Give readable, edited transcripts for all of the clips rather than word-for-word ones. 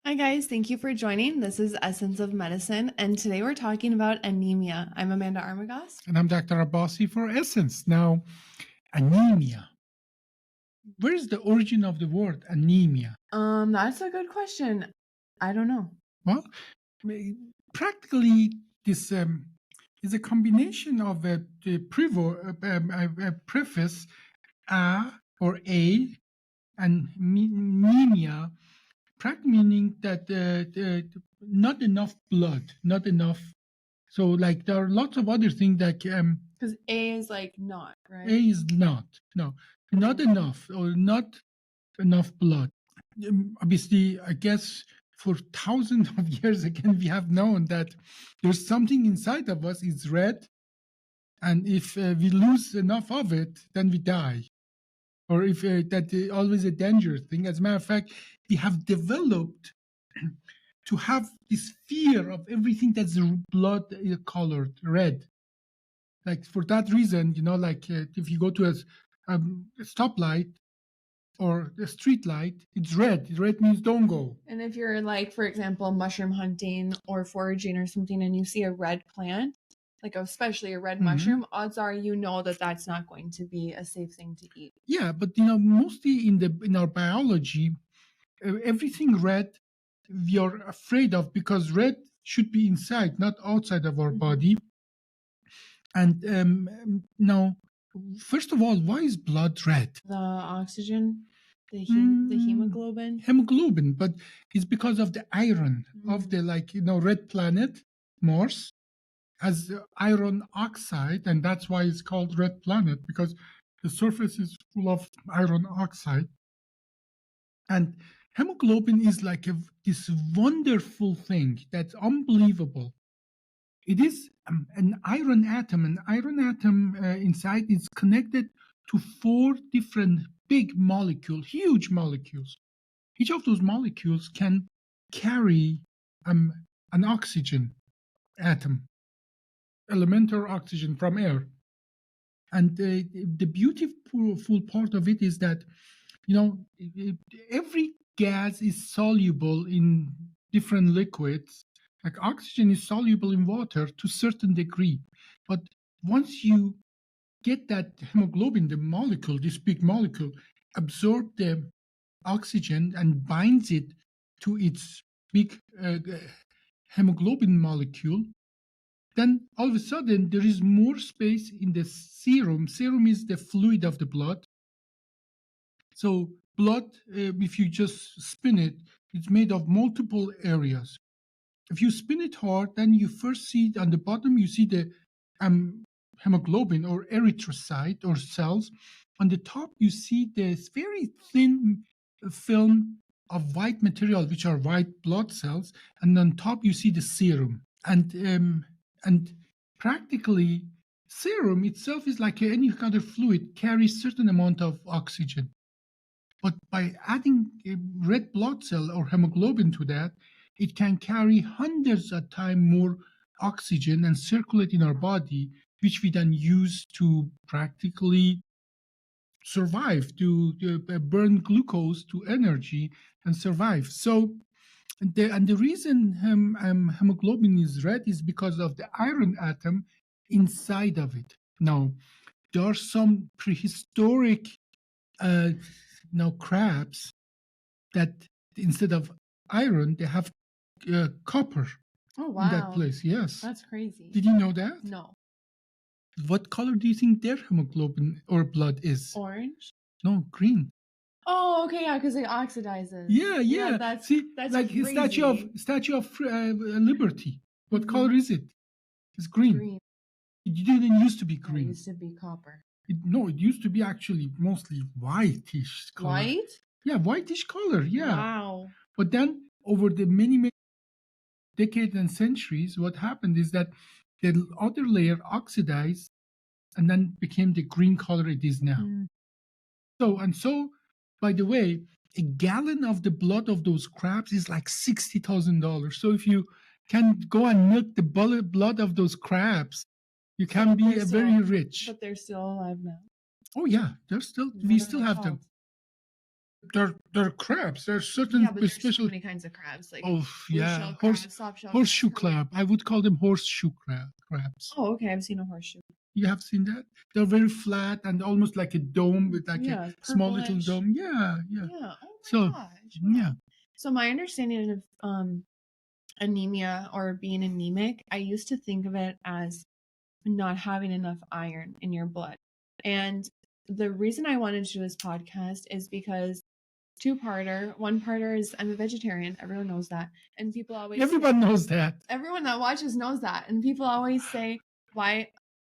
Hi, guys. Thank you for joining. This is Essence of Medicine, and today we're talking about anemia. I'm Amanda Armagost. And I'm Dr. Abbasi for Essence. Now, anemia. Where is the origin of the word anemia? That's a good question. I don't know. Well, practically, this is a combination of a preface a or a and anemia, meaning that not enough blood, not enough. So, like, there are lots of other things that Because A is like not, right? A is not enough or not enough blood. Obviously, I guess for thousands of years again, we have known that there's something inside of us is red, and if we lose enough of it, then we die. Or if that is always a dangerous thing. As a matter of fact, we have developed to have this fear of everything that's blood colored red. Like for that reason, like if you go to a stoplight or a street light, it's red. Red means don't go. And if you're like, for example, mushroom hunting or foraging or something, and you see a red plant, like especially a red mushroom, odds are you know that that's not going to be a safe thing to eat. Yeah, but mostly in our biology, everything red we are afraid of because red should be inside, not outside of our body. And now, first of all, why is blood red? The oxygen, the hemoglobin. Hemoglobin, but it's because of the iron of the red planet, Mars, has iron oxide, and that's why it's called red planet, because the surface is full of iron oxide. And hemoglobin is like this wonderful thing that's unbelievable. It is an iron atom. An iron atom inside is connected to 4 different big molecules, huge molecules. Each of those molecules can carry an oxygen atom, elemental oxygen from air. And the beautiful part of it is that, every gas is soluble in different liquids. Like oxygen is soluble in water to a certain degree. But once you get that hemoglobin, the molecule, this big molecule, absorb the oxygen and binds it to its big hemoglobin molecule, then all of a sudden there is more space in the serum. Serum is the fluid of the blood. So blood, if you just spin it, it's made of multiple areas. If you spin it hard, then you first see on the bottom, you see the hemoglobin or erythrocyte or cells. On the top, you see this very thin film of white material, which are white blood cells. And on top, you see the serum. And practically, serum itself is like any other fluid, carries certain amount of oxygen. But by adding a red blood cell or hemoglobin to that, it can carry hundreds of times more oxygen and circulate in our body, which we then use to practically survive, to burn glucose to energy and survive. So, the reason hemoglobin is red is because of the iron atom inside of it. Now, there are some prehistoric crabs that instead of iron, they have copper. Oh, In that wow. place. Yes. That's crazy. Did you know that? No. What color do you think their hemoglobin or blood is? Orange? No, green. Oh, okay, yeah, because it oxidizes. Yeah. That's See, that's like crazy. Statue of Liberty. What color is it? It's green. Green. It didn't used to be It green. used to be copper. It used to be actually mostly whitish color. White? Yeah, whitish color. Yeah. Wow. But then over the many decades and centuries, what happened is that the outer layer oxidized and then became the green color it is now. So, by the way, a gallon of the blood of those crabs is like $60,000. So if you can go and milk the blood of those crabs, you can be very rich. But they're still alive now. Oh yeah, we still have them. They're crabs. There's certain Yeah, but there's so special. many kinds of crabs, like Oh blue yeah, shell crabs, soft shell crabs. horseshoe crab. I would call them horseshoe crabs. Oh, okay. I've seen a horseshoe. You have seen that? They're very flat and almost like a dome with like a Yeah, small little purplish. dome. Yeah, yeah. Yeah. Oh my So gosh. yeah. Wow. So my understanding of anemia or being anemic, I used to think of it as not having enough iron in your blood. And the reason I wanted to do this podcast is because two-parter. One parter is I'm a vegetarian. Everyone knows that. And people always Everyone knows that. everyone that watches knows that. And people always say, why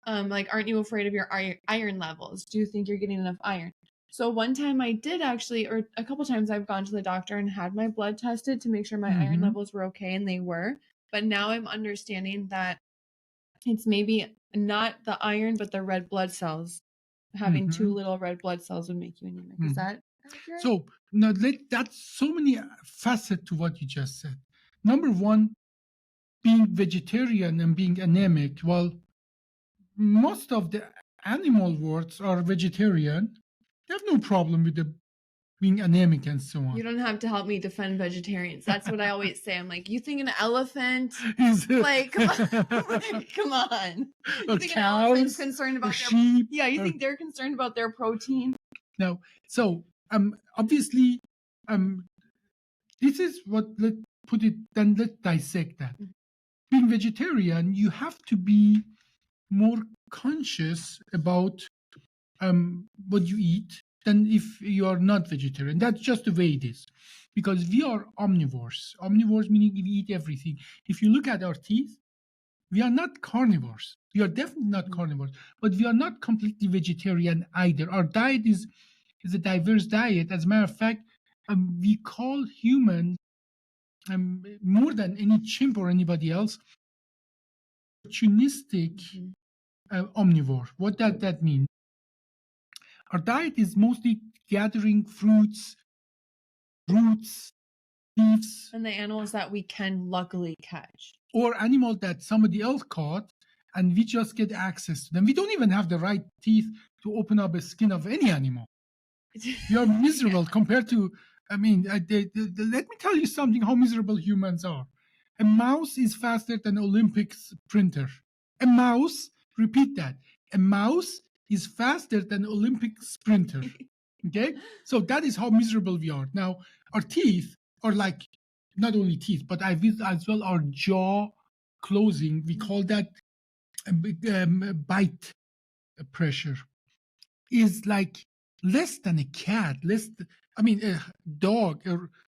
like aren't you afraid of your iron levels? Do you think you're getting enough iron? So one time I did actually, or a couple times I've gone to the doctor and had my blood tested to make sure my iron levels were okay, and they were. But now I'm understanding that it's maybe not the iron, but the red blood cells. Having too little red blood cells would make you anemic. Is that accurate? So now that's so many facets to what you just said. Number one, being vegetarian and being anemic. Well, most of the animal worlds are vegetarian. They have no problem with the being anemic and so on. You don't have to help me defend vegetarians. That's what I always say. I'm like, you think an elephant? Like, come on, come on. You think an elephant's concerned about their sheep? Yeah, you think they're concerned about their protein? No. So obviously this is what let's put it. Then let's dissect that. Being vegetarian, you have to be more conscious about what you eat than if you are not vegetarian. That's just the way it is. Because we are omnivores. Omnivores meaning we eat everything. If you look at our teeth, we are not carnivores. We are definitely not carnivores, but we are not completely vegetarian either. Our diet is a diverse diet. As a matter of fact, we call human more than any chimp or anybody else opportunistic omnivore. What does that mean? Our diet is mostly gathering fruits, roots, leaves, and the animals that we can luckily catch, or animals that somebody else caught, and we just get access to them. We don't even have the right teeth to open up a skin of any animal. We are miserable compared to. I mean, let me tell you something. How miserable humans are. A mouse is faster than an Olympic sprinter. A mouse. Repeat that. A mouse is faster than an Olympic sprinter. Okay, so that is how miserable we are. Now, our teeth are like not only teeth, but as well our jaw closing. We call that bite pressure is like less than a cat. I mean, a dog.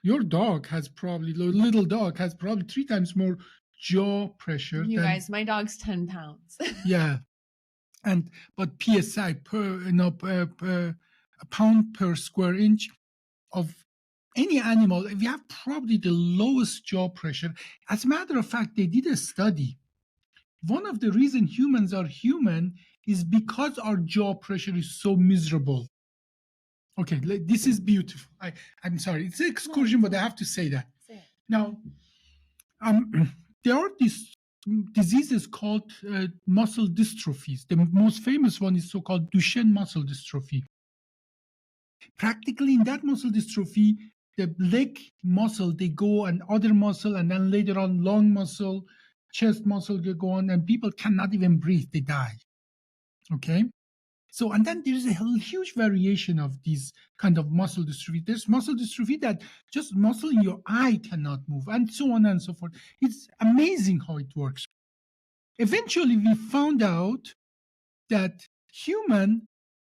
Your dog has probably little dog has probably 3 times more jaw pressure. You guys, my dog's 10 pounds. Yeah, but psi per pound per square inch of any animal, we have probably the lowest jaw pressure. As a matter of fact, they did a study. One of the reasons humans are human is because our jaw pressure is so miserable. Okay, this is beautiful. I'm sorry, it's an excursion, but I have to say that. Now, there are these diseases called muscle dystrophies. The most famous one is so-called Duchenne muscle dystrophy. Practically in that muscle dystrophy, the leg muscle, they go and other muscle, and then later on lung muscle, chest muscle, they go on, and people cannot even breathe, they die. Okay? So, and then there's a huge variation of these kind of muscle dystrophy. There's muscle dystrophy that just muscle in your eye cannot move, and so on and so forth. It's amazing how it works. Eventually, we found out that humans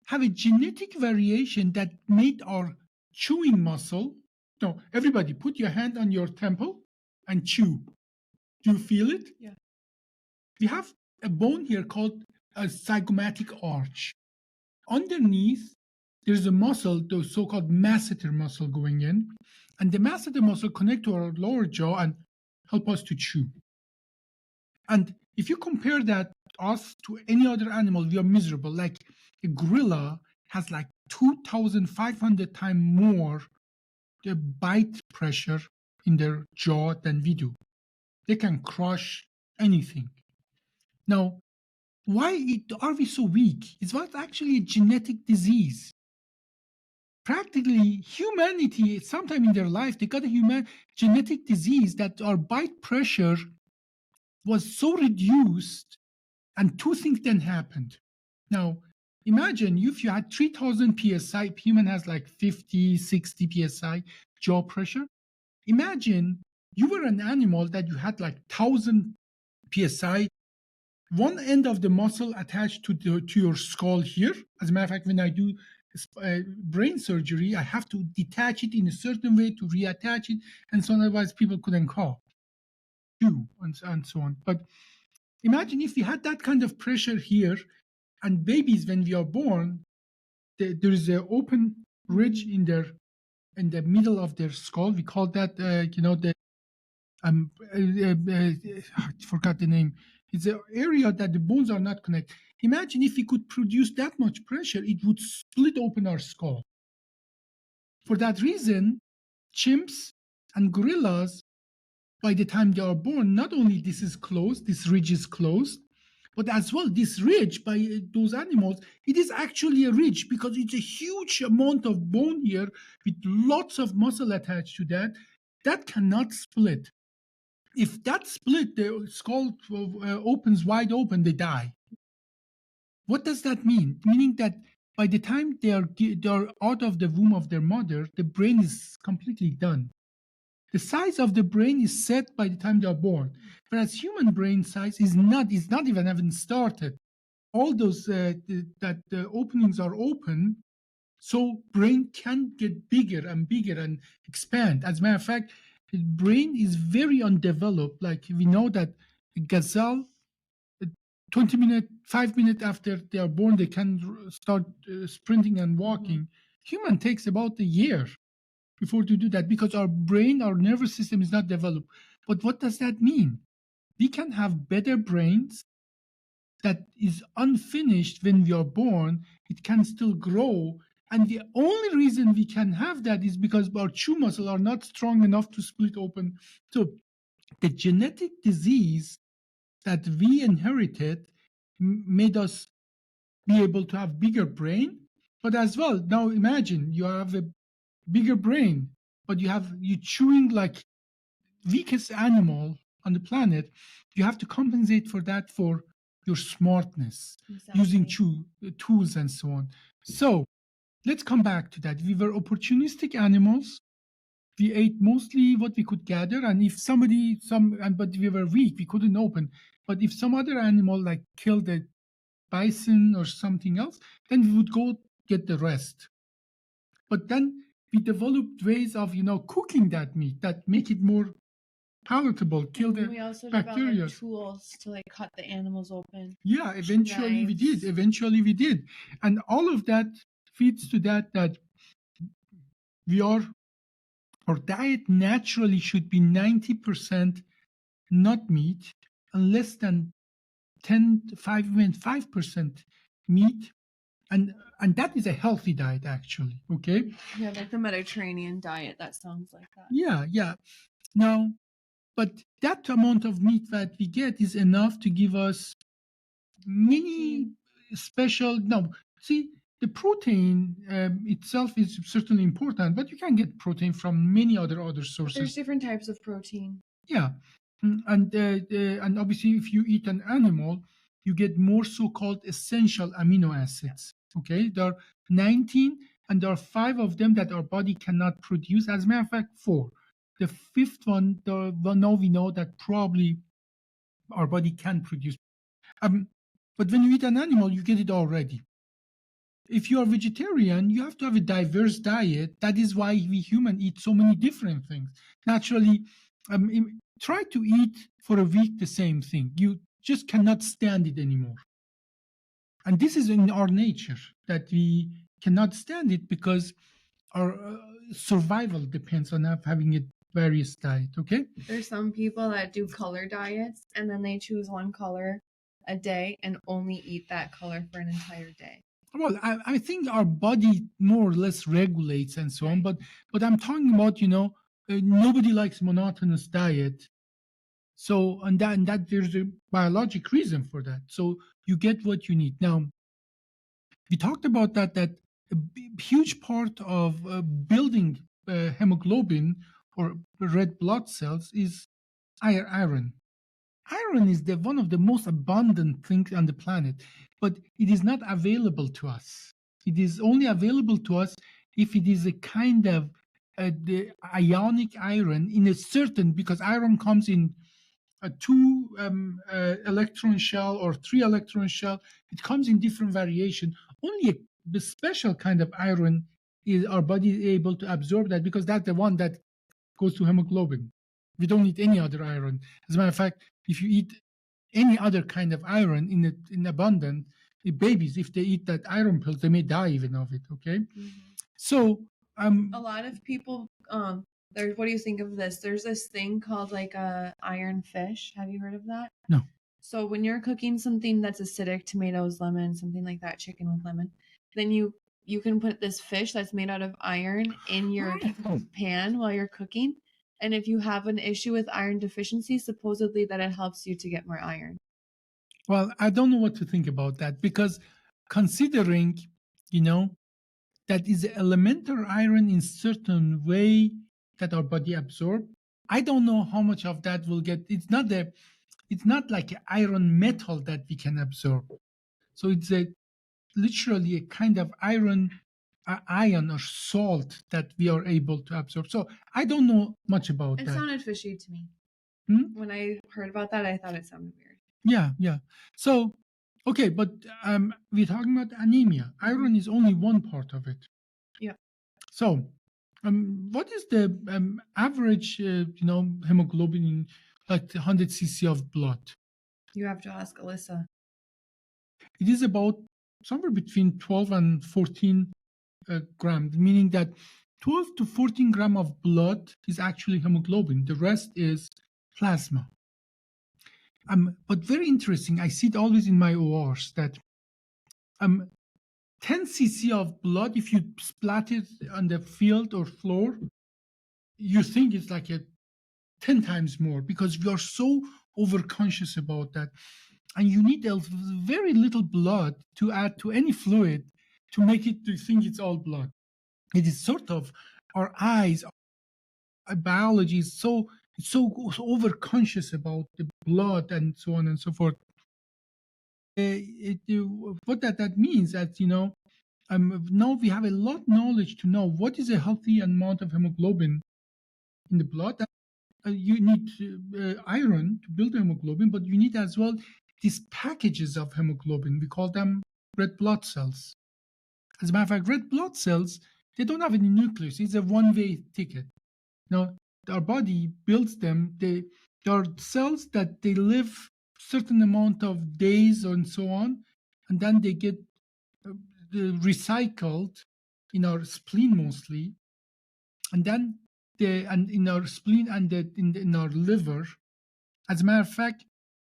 have a genetic variation that made our chewing muscle. No, everybody, put your hand on your temple and chew. Do you feel it? Yeah. We have a bone here called a zygomatic arch. Underneath, there's a muscle, the so-called masseter muscle going in, and the masseter muscle connect to our lower jaw and help us to chew. And if you compare that us to any other animal, we are miserable. Like a gorilla has like 2,500 times more the bite pressure in their jaw than we do. They can crush anything. Now, why are we so weak? It's not actually a genetic disease. practically humanity, sometime in their life, they got a human genetic disease that our bite pressure was so reduced, and two things then happened. Now, imagine if you had 3000 psi, human has like 50, 60 psi jaw pressure. Imagine you were an animal that you had like 1000 psi, one end of the muscle attached to your skull here. As a matter of fact, when I do brain surgery, I have to detach it in a certain way to reattach it, and so on, otherwise people couldn't call you, and so on. But imagine if we had that kind of pressure here, and babies, when we are born, there is an open ridge in the middle of their skull. We call that, the I forgot the name. It's an area that the bones are not connected. Imagine if we could produce that much pressure, it would split open our skull. For that reason, chimps and gorillas, by the time they are born, not only this is closed, this ridge is closed, but as well, this ridge by those animals, it is actually a ridge because it's a huge amount of bone here with lots of muscle attached to that cannot split. If that split, the skull opens wide open, they die. What does that mean? Meaning that by the time they are out of the womb of their mother, the brain is completely done. The size of the brain is set by the time they are born, whereas human brain size is not even having started. All those that the openings are open, so brain can get bigger and bigger and expand. As a matter of fact, the brain is very undeveloped. Like we know that a gazelle, 20 minutes, 5 minutes after they are born, they can start sprinting and walking. Human takes about a year before to do that because our brain, our nervous system is not developed. But what does that mean? We can have better brains that is unfinished when we are born. It can still grow. And the only reason we can have that is because our chew muscle are not strong enough to split open. So the genetic disease that we inherited made us be able to have bigger brain. But as well, now imagine you have a bigger brain, but you chewing like weakest animal on the planet. You have to compensate for that for your smartness, using tools and so on. So let's come back to that. We were opportunistic animals. We ate mostly what we could gather, and if but we were weak, we couldn't open. But if some other animal like killed a bison or something else, then we would go get the rest. But then we developed ways of cooking that meat that make it more palatable, kill the we also bacteria. developed tools to like cut the animals open. Yeah, eventually we did. And all of that feeds to that our diet naturally should be 90% not meat and less than 5% meat. And that is a healthy diet, actually. Okay. Yeah, like the Mediterranean diet. That sounds like that. Yeah. Now, but that amount of meat that we get is enough to give us many special. Now, see, the protein itself is certainly important, but you can get protein from many other sources. There's different types of protein. Yeah, and obviously, if you eat an animal, you get more so-called essential amino acids. Okay, there are 19, and there are 5 of them that our body cannot produce. As a matter of fact, 4. The 5th one, now we know that probably our body can produce. But when you eat an animal, you get it already. If you are vegetarian, you have to have a diverse diet. That is why we humans eat so many different things. Naturally, try to eat for a week the same thing. You just cannot stand it anymore. And this is in our nature, that we cannot stand it because our survival depends on having a various diet. Okay. There's some people that do color diets, and then they choose one color a day and only eat that color for an entire day. Well, I think our body more or less regulates and so on, but I'm talking about nobody likes monotonous diet. So and that there's a biologic reason for that. So you get what you need. Now we talked about that huge part of building hemoglobin or red blood cells is iron. Iron is one of the most abundant things on the planet, but it is not available to us. It is only available to us if it is a kind of the ionic iron in a certain, because iron comes in a two electron shell or three electron shell. It comes in different variation. Only the special kind of iron is our body able to absorb that, because that's the one that goes to hemoglobin. We don't need any other iron. As a matter of fact, if you eat any other kind of iron in abundance, babies, if they eat that iron pills, they may die even of it. Okay, so A lot of people, there's, what do you think of this? There's this thing called like a iron fish. Have you heard of that? no. So when you're cooking something that's acidic, tomatoes, lemon, something like that, chicken with lemon, then you can put this fish that's made out of iron in your pan while you're cooking. And if you have an issue with iron deficiency, supposedly that it helps you to get more iron. Well, I don't know what to think about that, because considering, that is elemental iron in certain way that our body absorb. I don't know how much of that will get. It's not like an iron metal that we can absorb. So it's literally a kind of iron or salt that we are able to absorb. So I don't know much about It that. sounded fishy to me. When I heard about that, I thought it sounded weird. Yeah. So, okay, but we're talking about anemia. Iron is only one part of it. Yeah. So, what is the average, hemoglobin in like 100 cc of blood? You have to ask Alyssa. It is about somewhere between 12 and 14 grams, meaning that 12 to 14 gram of blood is actually hemoglobin. The rest is plasma. But very interesting, I see it always in my ORs that 10 cc of blood, if you splat it on the field or floor, you think it's like 10 times more, because we are so overconscious about that. And you need a very little blood to add to any fluid to make it to think it's all blood. It is sort of our eyes, our biology is so overconscious about the blood and so on and so forth. What that means that now we have a lot of knowledge to know what is a healthy amount of hemoglobin in the blood. You need iron to build hemoglobin, but you need as well these packages of hemoglobin. We call them red blood cells. As a matter of fact, red blood cells, they don't have any nucleus. It's a one-way ticket. Now, our body builds them. They are cells that they live certain amount of days and so on, and then they get recycled in our spleen mostly, and then and in our spleen and in our liver. As a matter of fact,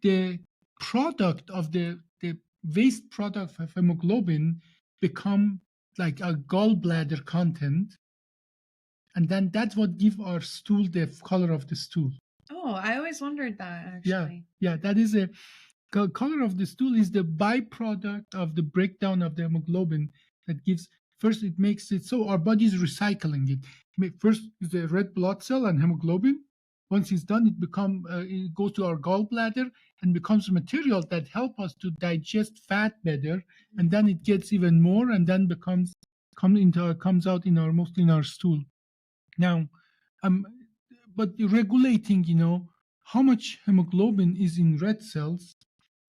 the product of the waste product of hemoglobin become like a gallbladder content, and then that's what give our stool the color of the stool. Oh, I always wondered that, actually. Yeah, that is a color of the stool is the byproduct of the breakdown of the hemoglobin that gives. First, it makes it so our body is recycling it. First is the red blood cell and hemoglobin. Once it's done, it goes to our gallbladder and becomes material that help us to digest fat better. And then it gets even more, and then comes out in our mostly in our stool. Now, but regulating, how much hemoglobin is in red cells,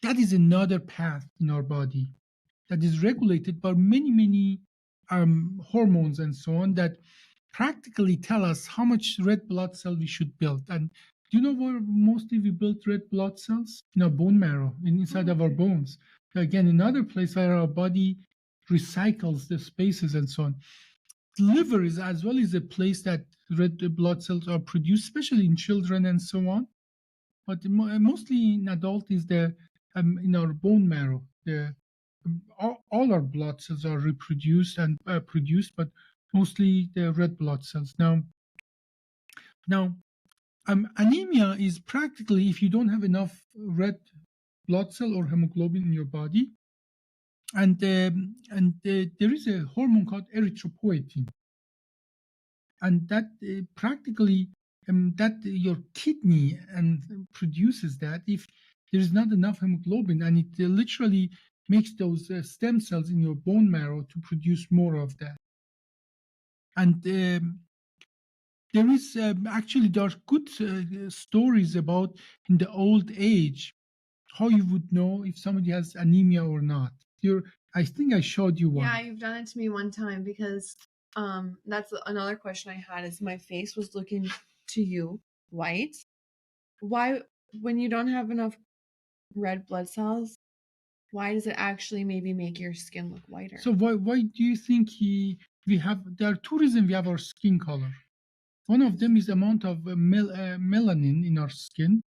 that is another path in our body that is regulated by many hormones and so on that practically tell us how much red blood cell we should build. And do you know where mostly we build red blood cells? In our bone marrow, inside of our bones. Again, another place where our body recycles the spaces and so on. The liver is as well is a place that red blood cells are produced, especially in children and so on. But mostly in adult is in our bone marrow. All our blood cells are reproduced and produced, but mostly the red blood cells. Now, anemia is practically if you don't have enough red blood cell or hemoglobin in your body, and there is a hormone called erythropoietin, and that practically that your kidney and produces that if there is not enough hemoglobin, and it literally makes those stem cells in your bone marrow to produce more of that. And there is actually there are good stories about in the old age how you would know if somebody has anemia or not. I think I showed you one. Yeah, you've done it to me one time because that's another question I had is my face was looking to you white. Why when you don't have enough red blood cells, why does it actually maybe make your skin look whiter? So why do you think we have there are two reasons we have our skin color. One of them is the amount of melanin in our skin,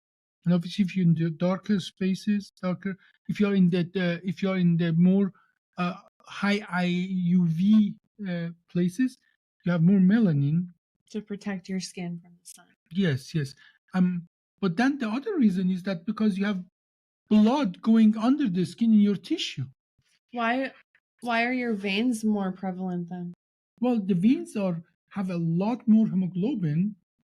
and obviously if you're in the darker spaces, if you're in the more high IUV places, you have more melanin to protect your skin from the sun. Yes. But then the other reason is that because you have blood going under the skin in your tissue. Why are your veins more prevalent then? Well, the veins have a lot more hemoglobin.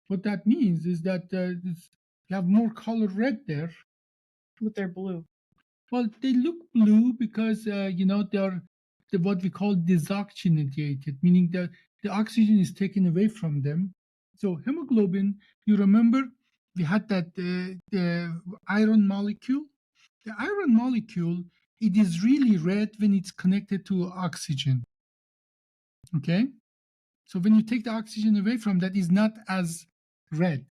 What that means is that you have more color red there. But they're blue. Well, they look blue because they're what we call desoxygenated, meaning that the oxygen is taken away from them. So hemoglobin, you remember we had that the iron molecule. The iron molecule, it is really red when it's connected to oxygen. Okay, so when you take the oxygen away from that, is not as red.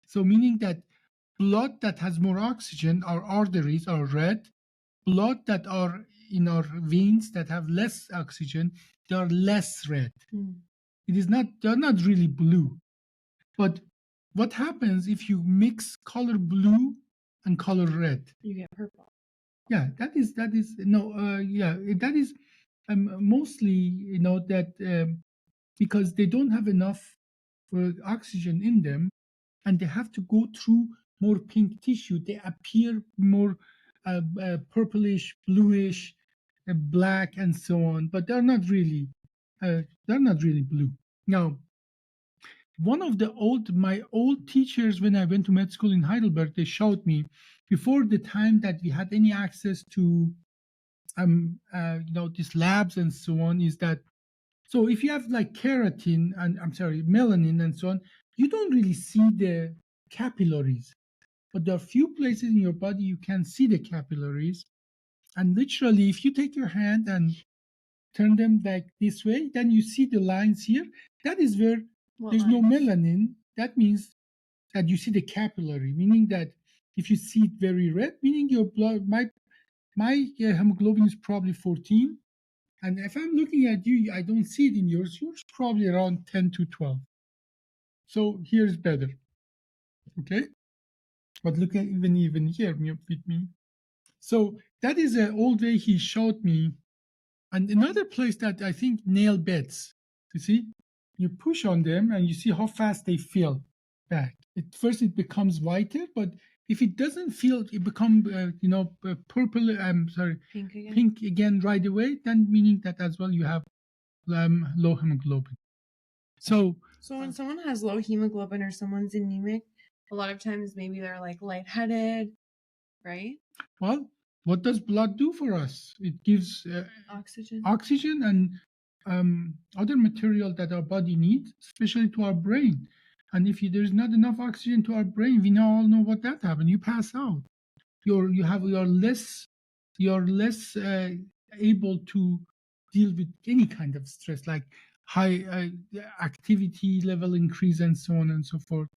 So meaning that blood that has more oxygen, our arteries are red. Blood that are in our veins that have less oxygen, they are less red. They're not really blue. But what happens if you mix color blue and color red? You get purple. Yeah, that is mostly that because they don't have enough oxygen in them, and they have to go through more pink tissue. They appear more purplish, bluish, black, and so on. But they're not really blue. Now, one of my old teachers when I went to med school in Heidelberg, they showed me before the time that we had any access to these labs and so on, is that so if you have like keratin and melanin and so on, you don't really see the capillaries. But there are few places in your body you can see the capillaries. And literally, if you take your hand and turn them like this way, then you see the lines here. That is where there's no melanin. That means that you see the capillary, meaning that if you see it very red, meaning your blood, my hemoglobin is probably 14. And if I'm looking at you, I don't see it in yours. Yours probably around 10 to 12. So here's better. Okay? But look at even here with me. So that is an old way he showed me. And another place that I think nail beds. You see, you push on them and you see how fast they feel back. At first it becomes whiter, but if it doesn't feel, it become purple. Pink again right away. Then meaning that as well you have low hemoglobin. So when someone has low hemoglobin or someone's anemic, a lot of times maybe they're like lightheaded, right? Well, what does blood do for us? It gives oxygen and other material that our body needs, especially to our brain. And if there's not enough oxygen to our brain, we all know what that happens. You pass out. You're less able to deal with any kind of stress, like high activity level increase and so on and so forth.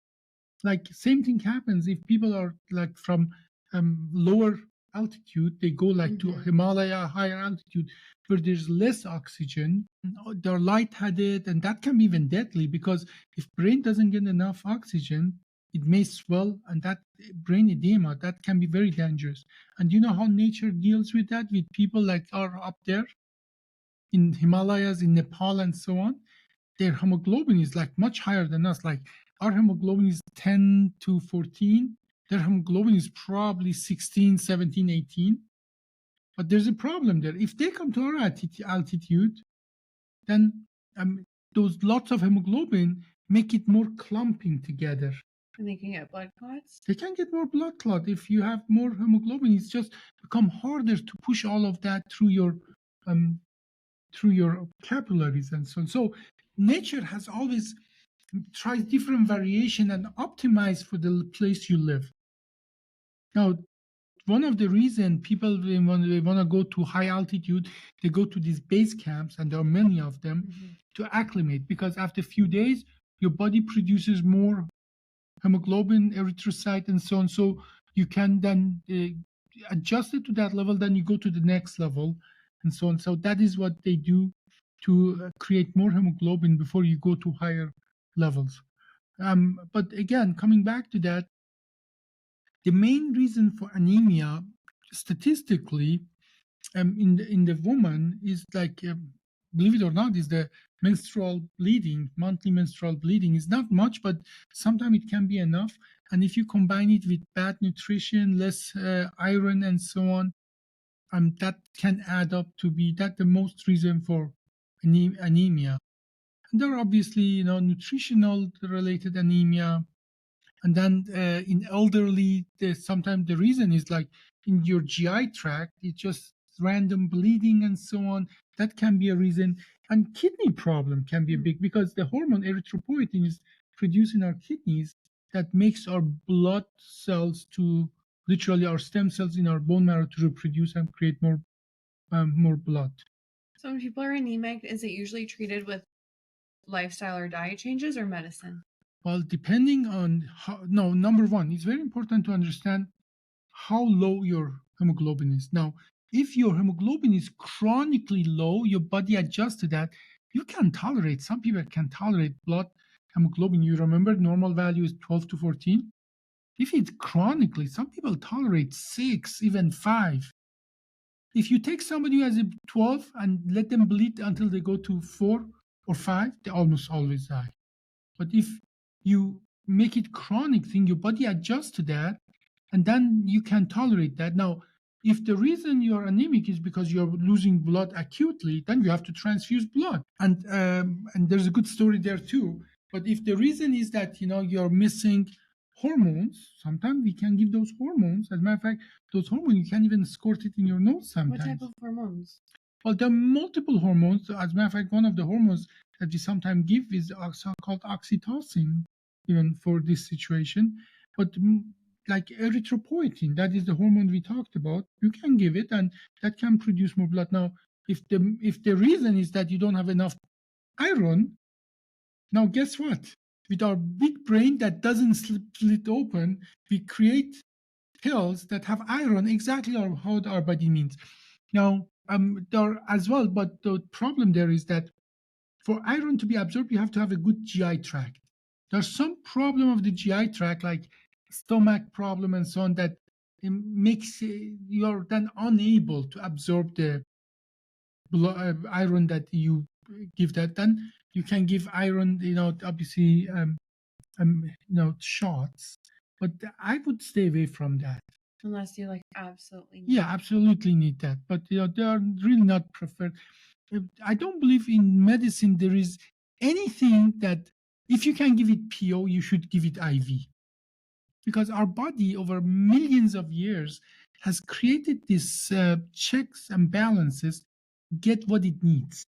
Like same thing happens if people are like from lower altitude, they go like to Himalaya, higher altitude, where there's less oxygen. They're lightheaded, and that can be even deadly because if brain doesn't get enough oxygen, it may swell, and that brain edema, that can be very dangerous. And you know how nature deals with that with people like are up there in Himalayas, in Nepal, and so on. Their hemoglobin is like much higher than us. Like our hemoglobin is 10 to 14. Their hemoglobin is probably 16, 17, 18. But there's a problem there. If they come to our altitude, then those lots of hemoglobin make it more clumping together. And they can get blood clots? They can get more blood clot. If you have more hemoglobin, it's just become harder to push all of that through your capillaries and so on. So nature has always tried different variation and optimize for the place you live. Now, one of the reason people when they want to go to high altitude, they go to these base camps, and there are many of them, to acclimate, because after a few days your body produces more hemoglobin, erythrocyte, and so on. So you can then adjust it to that level. Then you go to the next level, and so on. So that is what they do to create more hemoglobin before you go to higher levels. But again, coming back to that, the main reason for anemia, statistically, in the woman is like, believe it or not, is the menstrual bleeding. Monthly menstrual bleeding is not much, but sometimes it can be enough. And if you combine it with bad nutrition, less iron, and so on, that can add up to be that the most reason for anemia. And there are obviously, nutritional related anemia. And then in elderly, sometimes the reason is like in your GI tract, it's just random bleeding and so on. That can be a reason. And kidney problem can be a big, because the hormone erythropoietin is produced in our kidneys that makes our blood cells to literally our stem cells in our bone marrow to reproduce and create more blood. So when people are anemic, is it usually treated with lifestyle or diet changes or medicine? Well, depending on number one, it's very important to understand how low your hemoglobin is. Now, if your hemoglobin is chronically low, your body adjusts to that. You can tolerate, some people can tolerate blood hemoglobin. You remember normal value is 12 to 14. If it's chronically, some people tolerate 6, even 5. If you take somebody who has a 12 and let them bleed until they go to 4 or 5, they almost always die. But if you make it chronic thing, your body adjusts to that, and then you can tolerate that. Now, if the reason you're anemic is because you're losing blood acutely, then you have to transfuse blood. And there's a good story there too. But if the reason is that you're missing hormones, sometimes we can give those hormones. As a matter of fact, those hormones you can even squirt it in your nose sometimes. What type of hormones? Well, there are multiple hormones. As a matter of fact, one of the hormones that we sometimes give is also called oxytocin, even for this situation. But like erythropoietin, that is the hormone we talked about, you can give it, and that can produce more blood. Now, if the reason is that you don't have enough iron, now guess what? With our big brain that doesn't split open, we create pills that have iron exactly how our body needs. Now, there as well, but the problem there is that for iron to be absorbed, you have to have a good GI tract. There's some problem of the GI tract, like stomach problem and so on, that makes you're then unable to absorb the iron that you give that. Then you can give iron, obviously, shots, but I would stay away from that. Unless you absolutely need Yeah, absolutely need that. But they are really not preferred. I don't believe in medicine there is anything that if you can give it PO, you should give it IV. Because our body over millions of years has created these checks and balances, get what it needs.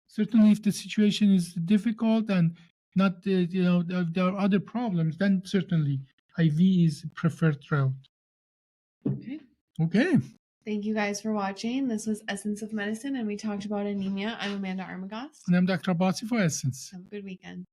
Certainly, if the situation is difficult and not, there are other problems, then certainly IV is preferred route. Okay. Thank you guys for watching. This was Essence of Medicine, and we talked about anemia. I'm Amanda Armagost. And I'm Dr. Abbasi for Essence. Have a good weekend.